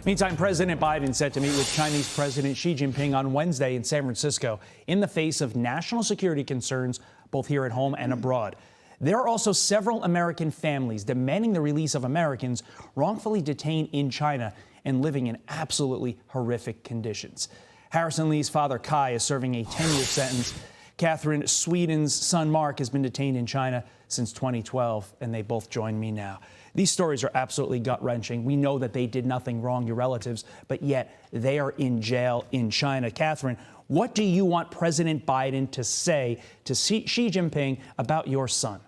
Meantime, President Biden set to meet with Chinese President Xi Jinping on Wednesday in San Francisco in the face of national security concerns both here at home and abroad. There are also several American families demanding the release of Americans wrongfully detained in China and living in absolutely horrific conditions. Harrison Lee's father, Kai, is serving a 10-year sentence. Katherine, Swidan's son, Mark, has been detained in China since 2012, and they both join me now. These stories are absolutely gut-wrenching. We know that they did nothing wrong, your relatives, but yet they are in jail in China. Katherine, what do you want President Biden to say to Xi Jinping about your son?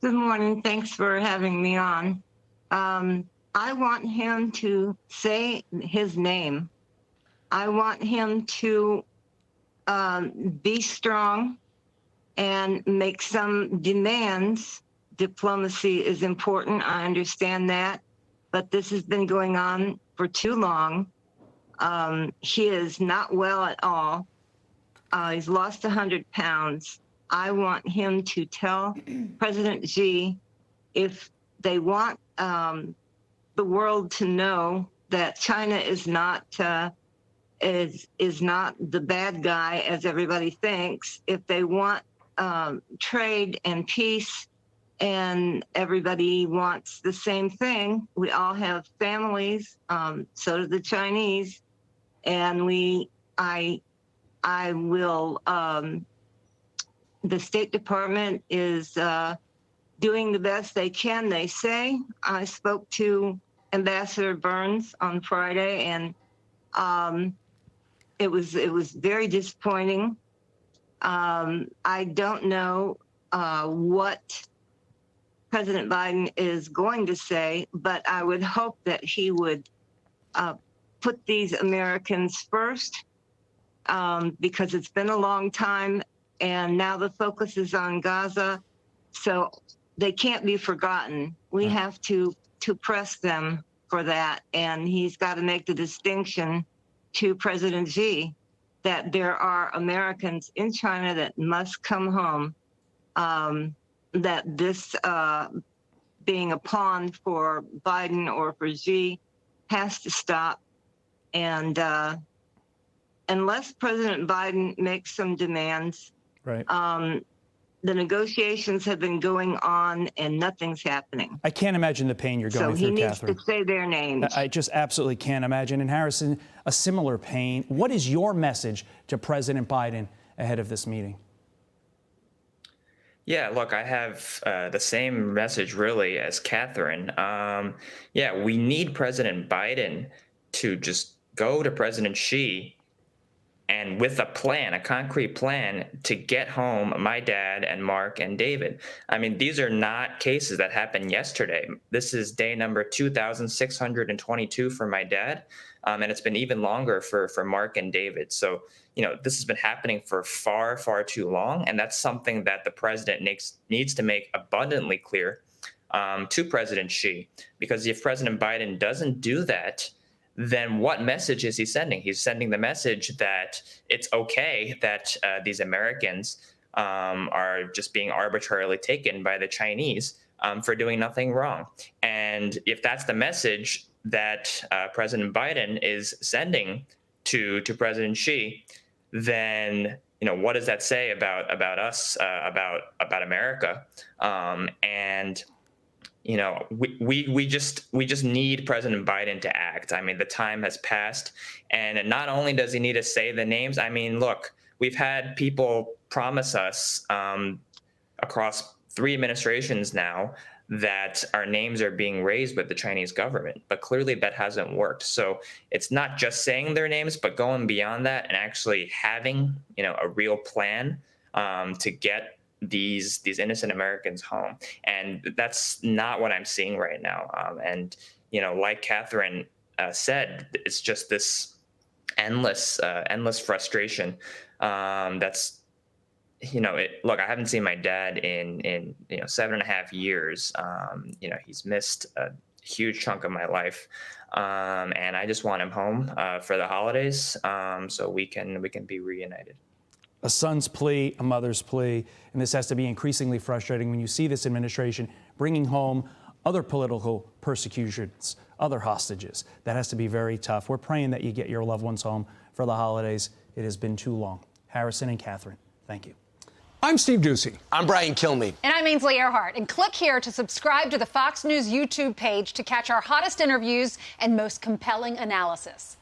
Good morning. Thanks for having me on. I want him to say his name. I want him to be strong and make some demands. Diplomacy is important. I understand that. But this has been going on for too long. He is not well at all. He's lost 100 pounds. I want him to tell President Xi, if they want the world to know that China is not the bad guy as everybody thinks, if they want trade and peace, and everybody wants the same thing. We all have families, so do the Chinese, and I will. The State Department is doing the best they can, they say. I spoke to Ambassador Burns on Friday, and it was very disappointing. I don't know what President Biden is going to say, but I would hope that he would put these Americans first, because it's been a long time, and now the focus is on Gaza, so they can't be forgotten. We have to press them for that, and he's got to make the distinction to President Xi that there are Americans in China that must come home, that this being a pawn for Biden or for Xi has to stop. And unless President Biden makes some demands, right. The negotiations have been going on and nothing's happening. I can't imagine the pain you're going through, Katherine. So he needs to say their names. I just absolutely can't imagine. And Harrison, a similar pain. What is your message to President Biden ahead of this meeting? Yeah, look, I have the same message really as Katherine. Yeah, we need President Biden to just go to President Xi and with a plan, a concrete plan to get home my dad and Mark and David. I mean, these are not cases that happened yesterday. This is day number 2,622 for my dad, and it's been even longer for Mark and David. So, you know, this has been happening for far, far too long, and that's something that the president needs to make abundantly clear to President Xi, because if President Biden doesn't do that, then what message is he sending? He's sending the message that it's okay that these Americans are just being arbitrarily taken by the Chinese for doing nothing wrong. And if that's the message that President Biden is sending to President Xi, then what does that say about us, about America? And we just need President Biden to act. I mean, the time has passed, and not only does he need to say the names. I mean, look, we've had people promise us across 3 administrations now that our names are being raised with the Chinese government, but clearly that hasn't worked. So it's not just saying their names, but going beyond that and actually having a real plan to get these innocent Americans home. And that's not what I'm seeing right now. And like Katherine said, it's just this endless frustration. That's look, I haven't seen my dad in 7.5 years. He's missed a huge chunk of my life, and I just want him home for the holidays, so we can be reunited. A son's plea, a mother's plea, and this has to be increasingly frustrating when you see this administration bringing home other political persecutions, other hostages. That has to be very tough. We're praying that you get your loved ones home for the holidays. It has been too long. Harrison and Katherine, thank you. I'm Steve Doocy. I'm Brian Kilmeade. And I'm Ainsley Earhart. And click here to subscribe to the Fox News YouTube page to catch our hottest interviews and most compelling analysis.